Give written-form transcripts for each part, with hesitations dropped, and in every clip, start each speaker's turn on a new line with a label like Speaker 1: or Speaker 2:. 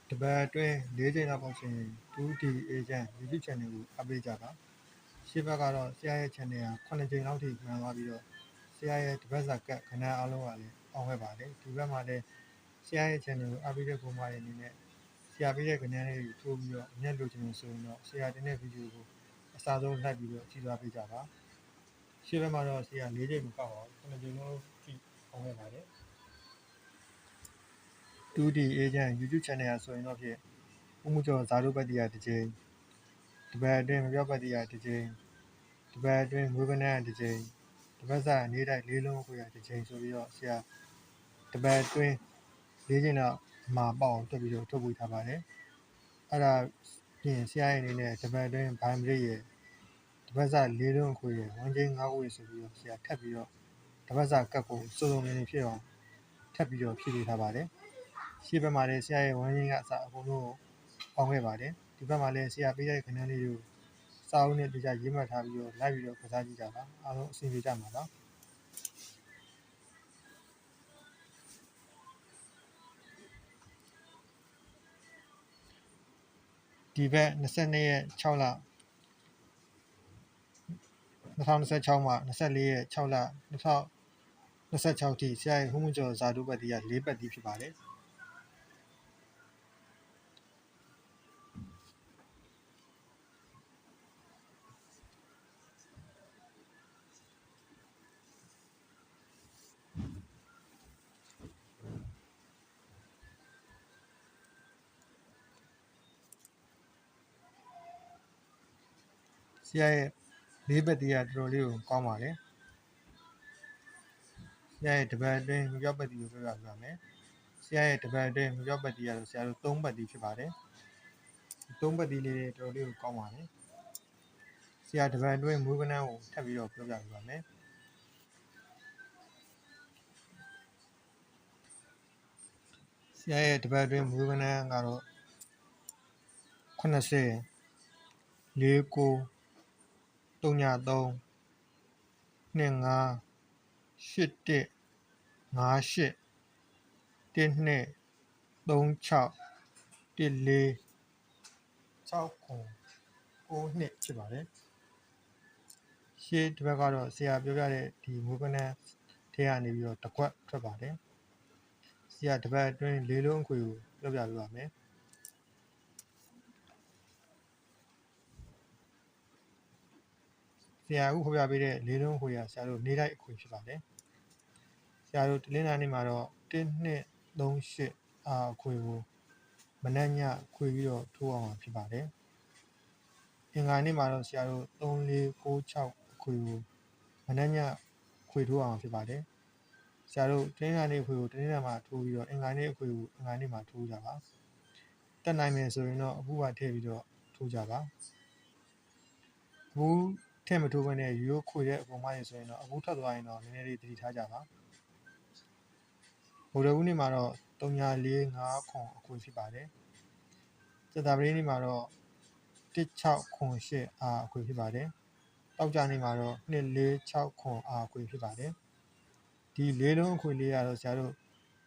Speaker 1: တပတ်အတွင်း၄ချိန်လောက်ပေါ့ဆိုရင် 2D Agent YouTube channel ကိုအပ်ပေးကြပါရှေ့ဘက်ကတော့ဆရာရဲ့ channel က9ချိန်လောက်ထိမှန်သွားပြီးတော့ဆရာရဲ့တပတ်စာကတ်ခဏအားလုံးကလည်းအောင်ခဲ့ပါတယ်ဒီဘက်မှာလည်းဆရာရဲ့ channel ကိုအပ်ပေးတဲ့ပုံမှန်အနေနဲ့ဆရာပေးတဲ့ခဏလေးကိုထိုးပြီးတော့အမျက်လိုချင်လို့ဆိုရင်တော့ဆရာတင်တဲ့ဗီဒီယိုကိုအစားဆုံးလိုက်ပြီးတော့ကြည့်သွားပေးကြပါရှေ့ဘက်မှာတော့ဆရာ၄ချိန်မကောက်ပါဘူး9ချိန်လုံးကြည့်အောင်ခဲ့ပါတယ် 2D Agent YouTube channel ဆိုရင်တော့ဖြစ်ဦးမှုကျော်ဇာတုပတ္တိယတစ်ချိန်တပတ်အတွင်းမပြောပတ္တိယတစ်ချိန်တပတ်အတွင်းမွေးကနန်းတစ်ချိန်တပတ်စာနေ့တိုင်း၄လုံးခွေရတစ်ချိန်ဆိုပြီးတော့ဆရာတပတ်အတွင်း၄ချိန်တော့မှာပေါ့အောင်တက်ပြီးတော့ထုတ်ပေးထားပါတယ်အဲ့ဒါပြင်ဆရာရဲ့အနေနဲ့တပတ်အတွင်းဘိုင်ဘရိတ်ရဲ့တပတ်စာ၄လုံးခွေရဝန်းချင်း၅ခွေဆိုပြီးတော့ဆရာထပ်ပြီးတော့တပတ်စာကတ်ကိုစုံစုံလင်လင်ဖြစ်အောင်ထပ်ပြီးတော့ဖြည့်ပေးထားပါတယ်ရှေ့ဘက်မှာလည်းဆရာရဲ့ဝန်းရင်းကအစအကုန်လုံးအောင်ခဲ့ပါတယ်ဒီဘက်မှာလည်းဆရာပေးတဲ့ခဏလေးကိုစာအုပ်နဲ့တရားရေးမှတ်ထားပြီးတော့လိုက်ပြီးတော့ကစားကြည့်ကြပါအားလုံးအဆင်ပြေကြမှာပါဒီဘက်22ရက်6လ2026မှာ24ရက်6လ2026ထိဆရာရဲ့ဟုမှုကျော်ဇာတုပတ်တီးက4ပတ်တီးဖြစ်ပါတယ်ဆရာရဲ့၄ပတ်တီးကတော်တော်လေးကိုကောင်းပါတယ်ဆရာရဲ့တပတ်အတွင်းမပြောပတ်တီးကိုပြောပြမယ်ဆရာရဲ့တပတ်အတွင်းမပြောပတ်တီးကတော့ဆရာတို့3ပတ်တီးဖြစ်ပါတယ်3ပတ်တီးလေးတွေတော်တော်လေးကိုကောင်းပါတယ်ဆရာတပတ်အတွင်းမွေးကနန်းကိုထပ်ပြီးတော့ပြောပြပါမယ်ဆရာရဲ့တပတ်အတွင်းမွေးကနန်းကတော့80 49 33 25 81 58 12 36 14 69ဖြစ်ပါတယ်ရှေ့တစ်ဘက်ကတော့ဆရာပြောပြတဲ့ဒီမွေးကနန်းထဲကနေပြီးတော့တစ်ခွက်ထွက်ပါတယ်ဆရာတစ်ပတ်အတွင်း၄လုံးအခွေကိုပြောပြပေးပါမယ်ဆရာအခုဖော်ပြပေးတဲ့၄လုံးအခွေကဆရာတို့နေ့တိုင်းအခွေဖြစ်ပါတယ်ဆရာတို့တလင်းလာနေ့မှာတော့1238အခွေကိုမနက်ညခွေပြီးတော့ထိုးအောင်ဖြစ်ပါတယ်အင်္ဂါနေ့မှာတော့ဆရာတို့3496အခွေကိုမနက်ညခွေထိုးအောင်ဖြစ်ပါတယ်ဆရာတို့တလင်းလာနေ့အခွေကိုတလင်းလာမှာထိုးပြီးတော့အင်္ဂါနေ့အခွေကိုအင်္ဂါနေ့မှာထိုးကြပါတက်နိုင်မယ်ဆိုရင်တော့အခုကထည့်ပြီးတော့ထိုးကြပါအခုထည့်မထိုးဘဲနဲ့ရိုးခွေတဲ့အပေါ်မှာဆိုရင်တော့အခုထွက်သွားရင်တော့နည်းနည်းလေးတတိထားကြပါဗုဒ္ဓဦးနေ့မှာတော့3459ခွန်အခွေဖြစ်ပါတယ်စက်တာပတိနေ့မှာတော့1608အခွေဖြစ်ပါတယ်တောက်ကြနေ့မှာတော့246ခွန်အခွေဖြစ်ပါတယ်ဒီ၄လုံးအခွေလေးရတော့ဆရာတို့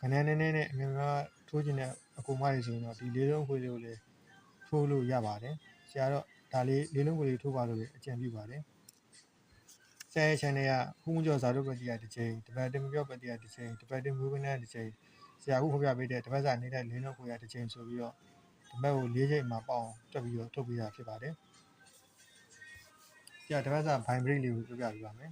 Speaker 1: ကဏ္ဍနည်းနည်းနဲ့အများများထိုးခြင်းတဲ့အကူမတွေဆိုရင်တော့ဒီ၄လုံးအခွေလေးကိုလည်းထိုးလို့ရပါတယ်ဆရာတော့ဒါလေး၄လုံးအခွေလေးထိုးပါလို့အကြံပြုပါတယ်ဆရာရဲ့ channel ကဟုမှုကျော်ဇာတုပတ္တိယတစ်ချိန်တပတ်တင်မပြောပတ္တိယတစ်ချိန်တပတ်တင်မွေးကနန်းတစ်ချိန်ဆရာအခုဖော်ပြပေးတဲ့တပတ်စာနေ့တိုင်း၄လုံးအခွေရတစ်ချိန်ဆိုပြီးတော့တပတ်ကို၄ချိန်မှာပေါ့အောင်တက်ပြီးတော့ထုတ်ပေးတာဖြစ်ပါတယ်ဆရာတပတ်စာဘိုင်ဘရိတ်လေးကိုပြောပြပေးပါမယ်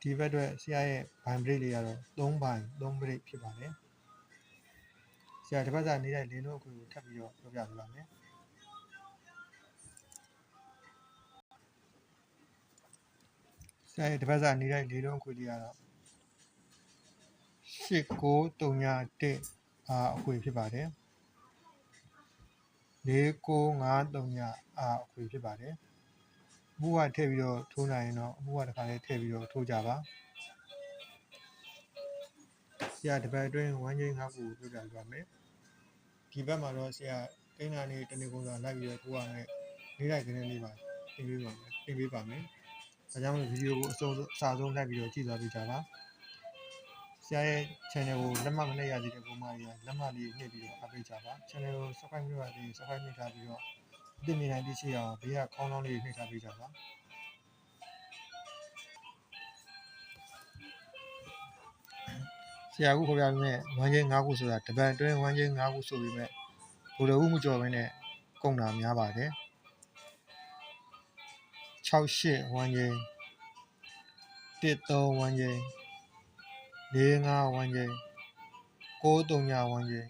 Speaker 1: ဒီဘက်အတွက်ဆရာရဲ့ဘိုင်ဘရိတ်လေးကတော့3ဘိုင်3ဘရိတ်ဖြစ်ပါတယ်ဆရာတပတ်စာနေ့တိုင်း၄လုံးအခွေကိုထပ်ပြီးတော့ပြောပြပေးပါမယ်ဆရာရဲ့တပတ်စာနေ့တိုင်း၄လုံးအခွေလေးကတော့8931အခွေဖြစ်ပါတယ်4953အခွေဖြစ်ပါတယ်အမှုကထည့်ပြီးတော့ထိုးနိုင်ရင်တော့အမှုကတစ်ခါလေးထည့်ပြီးတော့ထိုးကြပါဆရာတပတ်အတွင်း1ချိန်5ခုပြောပြပါမယ်ဒီဘက်မှာတော့ဆရာကိန်းနာနေတနေ့ကုန်စာလိုက်ပြီးတော့ထိုးရမယ်နေ့တိုင်းကနေလေးပါတင်ပေးပါမယ်ဒါကြောင့်ဗီဒီယိုကိုအဆုံးလိုက်ပြီးတော့ကြည့်သွားပေးကြပါ ဆရာရဲ့ channel ကိုလက်မှတ်မနှိပ်ရသေးတဲ့ကိုမကြီးကလက်မှတ်လေးနှိပ်ပြီးတော့အားပေးကြပါ channel ကို subscribe လုပ်ရသေးရင် subscribe နှိပ်ထားပြီးတော့အသစ်မြင်နိုင်သိရှိအောင်ဘေးကခေါင်းလောင်းလေးနှိပ်ထားပေးကြပါဆရာအခုခေါ်ပြပေးမဲ့ဝမ်းချင်း9ခုဆိုတာတပတ်အတွင်းဝမ်းချင်း9ခုဆိုပြီးမဲ့ဘိုလ်ဦးမှုကြော်ဘင်းနဲ့ကုန်တာများပါတယ်68ဝမ်းချင်း13ဝမ်းချင်း45ဝမ်းချင်း93ဝမ်းချင်း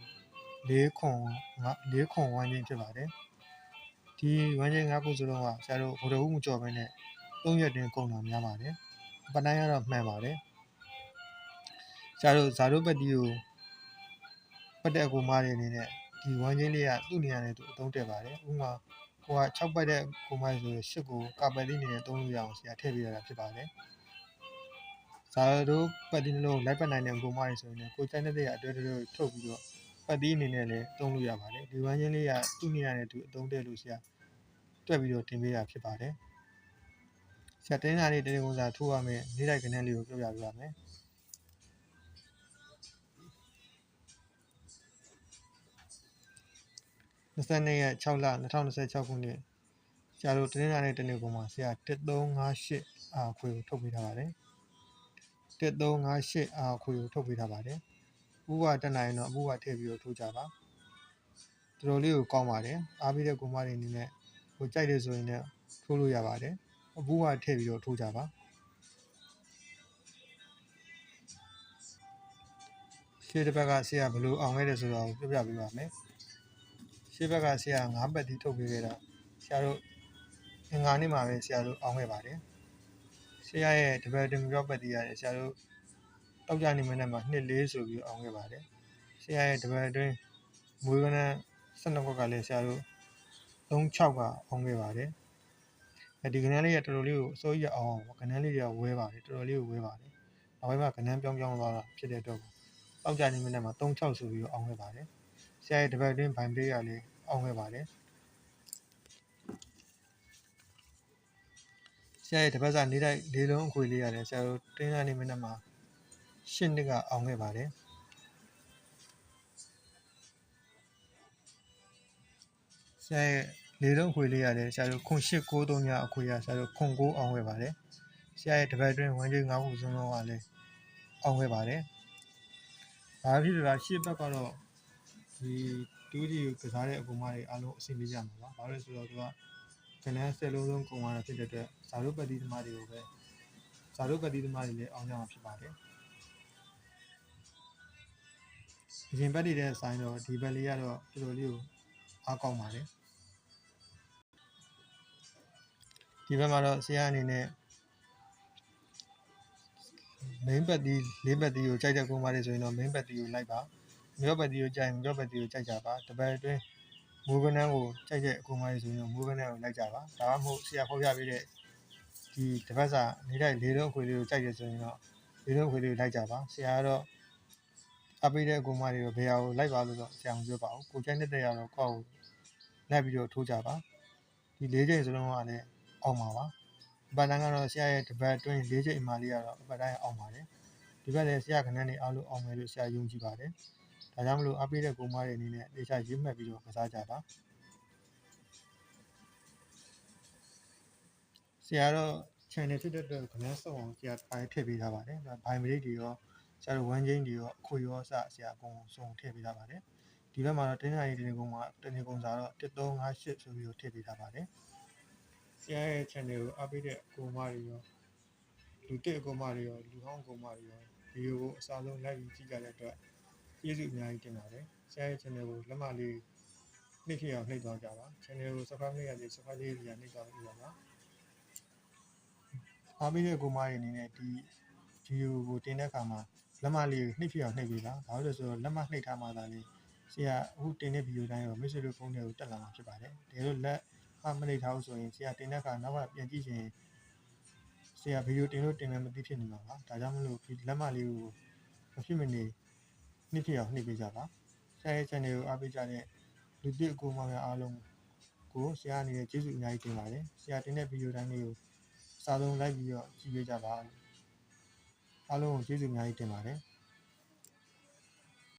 Speaker 1: 4ခွန်ဝမ်းချင်းဖြစ်ပါတယ်ဒီဝမ်းချင်း9ခုဆိုတော့ဆရာတို့ဘိုလ်ဦးမှုကြော်ဘင်းနဲ့3ရက်တွင်ကုန်တာများပါတယ်ပတိုင်းကတော့မှန်ပါတယ်ဆရာတို့ဇာတို့ပတ်တီကိုပတ်တဲ့အကူမားတွေအနေနဲ့ဒီဝမ်းချင်းလေးကသူ့နေရာနဲ့သူအသုံးတက်ပါတယ်ဥပမာကိုက6ပတ်တဲ့ကိုမိုင်းဆိုရင်8ကိုကာပယ်လေးနေနဲ့သုံးလို့ရအောင်ဆရာထည့်ပေးရတာဖြစ်ပါတယ်ဇာတို့ပတ်တီနှလုံးလိုက်ပတ်နိုင်တဲ့ကိုမိုင်းဆိုရင်ကိုချိုင်းတဲ့အတွဲတွဲထုတ်ပြီးတော့ပတ်တီအနေနဲ့လည်းသုံးလို့ရပါတယ်ဒီဝမ်းချင်းလေးကသူ့နေရာနဲ့သူအသုံးတက်လို့ဆရာတွက်ပြီးတော့တင်ပေးတာဖြစ်ပါတယ်ဆရာတင်းနာလေးတင်းကုန်းစာထိုးရမယ်နေ့တိုက်ကနန်းလေးကိုပြောပြပေးပါမယ်22ရက်6လ2026ခုနှစ်ဆရာတို့တင်းနာလေးတင်းကုန်းမှာဆရာ1358အာခွေကိုထုတ်ပေးထားပါတယ်1358အာခွေကိုထုတ်ပေးထားပါတယ်ဥပတက်နိုင်တော့ဥပထည့်ပြီးတော့ထိုးကြပါတော်တော်လေးကိုကောင်းပါတယ်အားပေးတဲ့ကိုမတွေအနေနဲ့ဟိုကြိုက်တယ်ဆိုရင်လည်းထိုးလို့ရပါတယ်အပူကထည့်ပြီးတော့ထိုးကြပါရှေ့တစ်ဘက်ကဆရာဘယ်လိုအောင်ခဲ့တယ်ဆိုတော့ပြောပြပေးပါမယ်ရှေ့ဘက်ကဆရာ9ပတ်တီးထုတ်ပေးခဲ့တာဆရာတို့အင်္ဂါနေ့မှာပဲဆရာတို့အောင်ခဲ့ပါတယ်ဆရာရဲ့တပတ်တင်ပြောပတ်တီးရတယ်ဆရာတို့တောက်ကြနေမနဲ့မှာ2-4ဆိုပြီးအောင်ခဲ့ပါတယ်ဆရာရဲ့တပတ်အတွင်းမွေးကနန်း12ခွက်ကလည်းဆရာတို့3-6ကအောင်ခဲ့ပါတယ်ဒီကနန်းလေးကတော်တော်လေးကိုအစိုးရအောင်ကနန်းလေးတွေကဝဲပါတယ်တော်တော်လေးကိုဝဲပါတယ်နောက်ပိုင်းမှာကနန်းပြောင်းသွားတာဖြစ်တဲ့အတွက်တောက်ကြနေမနဲ့မှာ3-6ဆိုပြီးအောင်ခဲ့ပါတယ်ဆရာရဲ့တပတ်အတွင်းဘိုင်ပလေးကလည်းအောင်ခဲ့ပါတယ်ဆရာရဲ့တပတ်စာနေတိုင်း၄လုံးအခွေလေးရတယ်ဆရာတို့တင်းရနေမနဲ့မှာ8နှစ်ကအောင်ခဲ့ပါတယ်ဆရာရဲ့၄လုံးခွေလေးရတယ်ဆရာတို့0893ညအခွေရဆရာတို့09အောင်ခဲ့ပါတယ်ဆရာရဲ့တပတ်အတွင်းဝန်ကြီး9ခုစုံလုံးကလည်းအောင်ခဲ့ပါတယ်ဒါဖြစ်လို့လားရှေ့ဘက်ကတော့ဒီတူးကြီးကစားတဲ့အကူမတွေအားလုံးအဆင်ပြေကြမှာပါဘာလို့လဲဆိုတော့သူကကနန်း10လုံးလုံးကုန်သွားတာဖြစ်တဲ့အတွက်ဇာတို့ပတ်တီးသမားတွေကိုပဲဇာတို့ပတ်တီးသမားတွေလည်းအောင်ကြမှာဖြစ်ပါတယ်အရင်ဘက်တွေတဲ့ဆိုင်တော့ဒီဘက်လေးကတော့တော်တော်လေးကိုအားကောင်းပါတယ်ဒီဘက်မှာတော့ဆရာအနေနဲ့ main ပတ်တီး၄ပတ်တီးကိုကြိုက်တဲ့ကိုမတွေဆိုရင်တော့ main ပတ်တီးကိုလိုက်ပါမြော့ပတ်တီးကိုကြိုက်မြော့ပတ်တီးကိုကြိုက်ကြပါတပတ်အတွင်းမိုးကနန်းကိုကြိုက်တဲ့အကူမတွေဆိုရင်တော့မိုးကနန်းကိုလိုက်ကြပါဒါမှမဟုတ်ဆရာဖော်ပြပေးတဲ့ဒီတပတ်စာနေတိုင်း၄လုံးအခွေလေးကိုကြိုက်တယ်ဆိုရင်တော့၄လုံးအခွေလေးကိုလိုက်ကြပါဆရာကတော့အပိတဲ့အကူမတွေကိုဘယ်ဟာကိုလိုက်ပါလို့တော့ဆရာမပြောပါဘူးကိုကြိုက်တဲ့ရတော့ကိုယ့်ကိုလိုက်ပြီးတော့ထိုးကြပါဒီ၄ချိန်စလုံးကလည်းအောင်ပါပါအပတ်တိုင်းကတော့ဆရာရဲ့တပတ်အတွင်း၄ချိန်အမှလေးကတော့အပတ်တိုင်းအောင်ပါတယ်ဒီဘက်လည်းဆရာကနန်းနေအားလုံးအောင်မယ်လို့ဆရာယုံကြည်ပါတယ်ဒါကြောင့်မလို့အပိတဲ့ကိုမတွေအနေနဲ့တေချာရေးမှတ်ပြီးတော့ကစားကြပါဆရာတော့ channel ဖြစ်တဲ့အတွက်ကနန်းစုံအောင်ဆရာတိုင်းထည့်ပေးထားပါတယ်ဘိုင်မရိတ်တွေရောဆရာတို့ဝမ်းချင်းတွေရောအခွေရောစဆရာအကုန်စုံထည့်ပေးထားပါတယ်ဒီဘက်မှာတော့တင်းနိုင်တင်းကုန်းမှာတင်းကုန်းစာတော့1358ဆိုပြီးတော့ထည့်ပေးထားပါတယ်ဆရာရဲ့ channel ကိုအားပေးတဲ့ကိုမတွေရောလူတက်ကိုမတွေရောလူဟောင်းကိုမတွေရောဗီဒီယိုကိုအစားဆုံး like ကြည့်ကြတဲ့အတွက်ကျေးဇူးအများကြီးတင်ပါတယ်ဆရာရဲ့ channel ကိုလက်မလေးနှိပ်ဖြစ်အောင်နှိပ်သွားကြပါ channel ကို subscribe လုပ်ရသေး subscribe လေးပြန်နှိပ်သွားပြီးပါပါအားပေးတဲ့ကိုမတွေအနေနဲ့ဒီဗီဒီယိုကိုတင်တဲ့အခါမှာလက်မလေးနှိပ်ဖြစ်အောင်နှိပ်ပေးပါဘာလို့လဲဆိုတော့လက်မနှိပ်ထားမှသာလေဆရာအခုတင်တဲ့ဗီဒီယိုတိုင်းရောမိတ်ဆွေတို့ဖုန်းတွေကိုတက်လာမှာဖြစ်ပါတယ်ဒါလို့လက်မနှိပ်ထားဘူးဆိုရင်ဆရာတင်တဲ့အခါနောက်ကပြန်ကြည့်ရင်ဆရာဗီဒီယိုတင်လို့တင်မယ်မသိဖြစ်နေမှာပါဒါကြောင့်မလို့လက်မလေးကိုမဖြစ်မနေနှိပ်ဖြစ်အောင်နှိပ်ပေးကြပါဆရာရဲ့ channel ကိုအားပေးကြတဲ့လူသစ်အကူမများအားလုံးကိုဆရာအနေနဲ့ကျေးဇူးအများကြီးတင်ပါတယ်ဆရာတင်တဲ့ဗီဒီယိုတိုင်းလေးကိုအစားဆုံးလိုက်ပြီးတော့ကြည့်ပေးကြပါအားလုံးကိုကျေးဇူးအများကြီးတင်ပါတယ်